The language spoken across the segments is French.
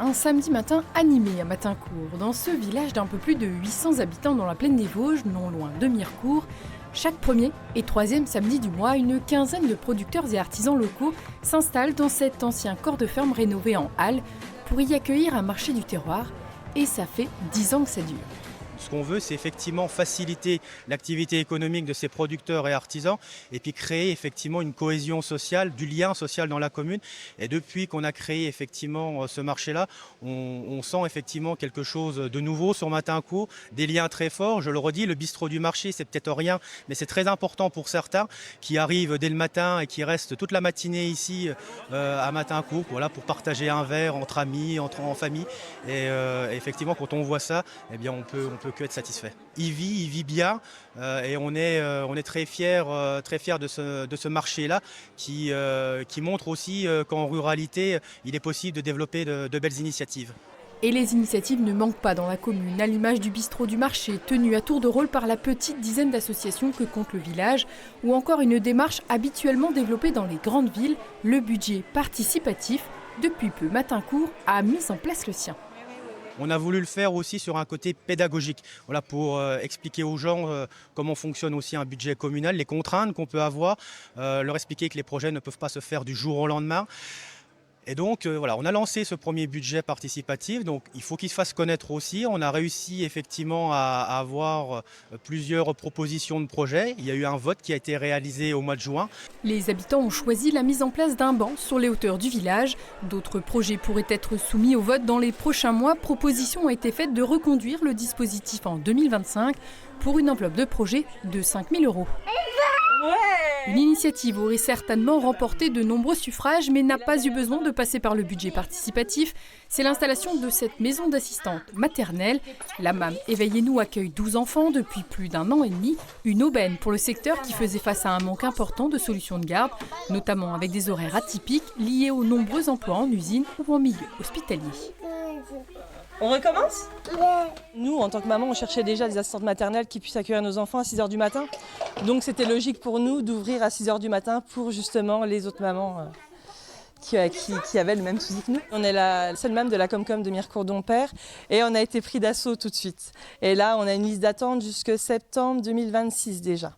Un samedi matin animé à Matincourt. Dans ce village d'un peu plus de 800 habitants dans la plaine des Vosges, non loin de Mirecourt, chaque premier et troisième samedi du mois, une quinzaine de producteurs et artisans locaux s'installent dans cet ancien corps de ferme rénové en halle pour y accueillir un marché du terroir. Et ça fait 10 ans que ça dure. Ce qu'on veut, c'est effectivement faciliter l'activité économique de ces producteurs et artisans et puis créer effectivement une cohésion sociale, du lien social dans la commune. Et depuis qu'on a créé effectivement ce marché-là, on sent effectivement quelque chose de nouveau sur Matincourt, des liens très forts. Je le redis, le bistrot du marché, c'est peut-être rien, mais c'est très important pour certains qui arrivent dès le matin et qui restent toute la matinée ici à Matincourt, voilà, pour partager un verre entre amis, en famille. Et effectivement, quand on voit ça, eh bien, on peut que être satisfait. Il vit bien et on est très fiers de ce marché-là qui montre aussi qu'en ruralité, il est possible de développer de belles initiatives. Et les initiatives ne manquent pas dans la commune, à l'image du bistrot du marché, tenu à tour de rôle par la petite dizaine d'associations que compte le village, ou encore une démarche habituellement développée dans les grandes villes, le budget participatif. Depuis peu, Matincourt a mis en place le sien. On a voulu le faire aussi sur un côté pédagogique, voilà, pour expliquer aux gens comment fonctionne aussi un budget communal, les contraintes qu'on peut avoir, leur expliquer que les projets ne peuvent pas se faire du jour au lendemain. Et donc voilà, on a lancé ce premier budget participatif, donc il faut qu'il se fasse connaître aussi. On a réussi effectivement à avoir plusieurs propositions de projets. Il y a eu un vote qui a été réalisé au mois de juin. Les habitants ont choisi la mise en place d'un banc sur les hauteurs du village. D'autres projets pourraient être soumis au vote dans les prochains mois. Proposition a été faite de reconduire le dispositif en 2025 pour une enveloppe de projet de 5 000 €. Une initiative aurait certainement remporté de nombreux suffrages, mais n'a pas eu besoin de passer par le budget participatif. C'est l'installation de cette maison d'assistante maternelle. La MAM Éveillez-nous accueille 12 enfants depuis plus d'1 an et demi. Une aubaine pour le secteur qui faisait face à un manque important de solutions de garde, notamment avec des horaires atypiques liés aux nombreux emplois en usine ou en milieu hospitalier. On recommence ? Nous, en tant que maman, on cherchait déjà des assistantes maternelles qui puissent accueillir nos enfants à 6h du matin. Donc c'était logique pour nous d'ouvrir à 6h du matin pour justement les autres mamans qui avaient le même souci que nous. On est la seule MAM de la Comcom de Mirecourt-Dompère et on a été pris d'assaut tout de suite. Et là, on a une liste d'attente jusqu'à septembre 2026 déjà.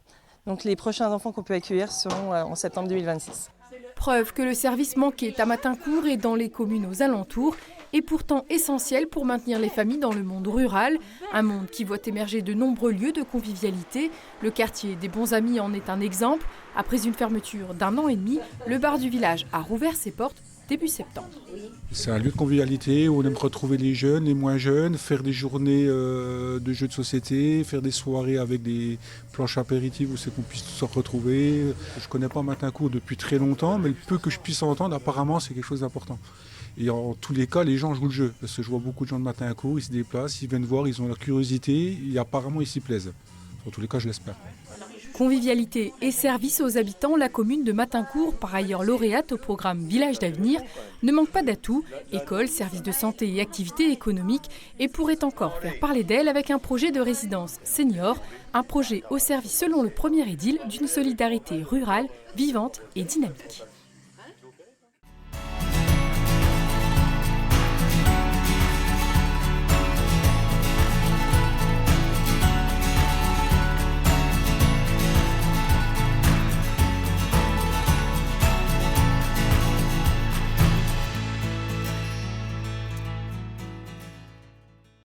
Donc les prochains enfants qu'on peut accueillir seront en septembre 2026. Preuve que le service manquait à Matincourt et dans les communes aux alentours est pourtant essentiel pour maintenir les familles dans le monde rural, un monde qui voit émerger de nombreux lieux de convivialité. Le quartier des Bons Amis en est un exemple. Après une fermeture d'1 an et demi, le bar du village a rouvert ses portes début septembre. C'est un lieu de convivialité où on aime retrouver les jeunes, les moins jeunes, faire des journées de jeux de société, faire des soirées avec des planches apéritives où c'est qu'on puisse se retrouver. Je ne connais pas Matincourt depuis très longtemps, mais le peu que je puisse entendre, apparemment, c'est quelque chose d'important. Et en tous les cas, les gens jouent le jeu. Parce que je vois beaucoup de gens de Matincourt, ils se déplacent, ils viennent voir, ils ont leur curiosité et apparemment ils s'y plaisent. En tous les cas, je l'espère. Convivialité et service aux habitants, la commune de Matincourt, par ailleurs lauréate au programme Village d'avenir, ne manque pas d'atouts, écoles, services de santé et activités économiques, et pourrait encore faire parler d'elle avec un projet de résidence senior, un projet au service selon le premier édile d'une solidarité rurale, vivante et dynamique.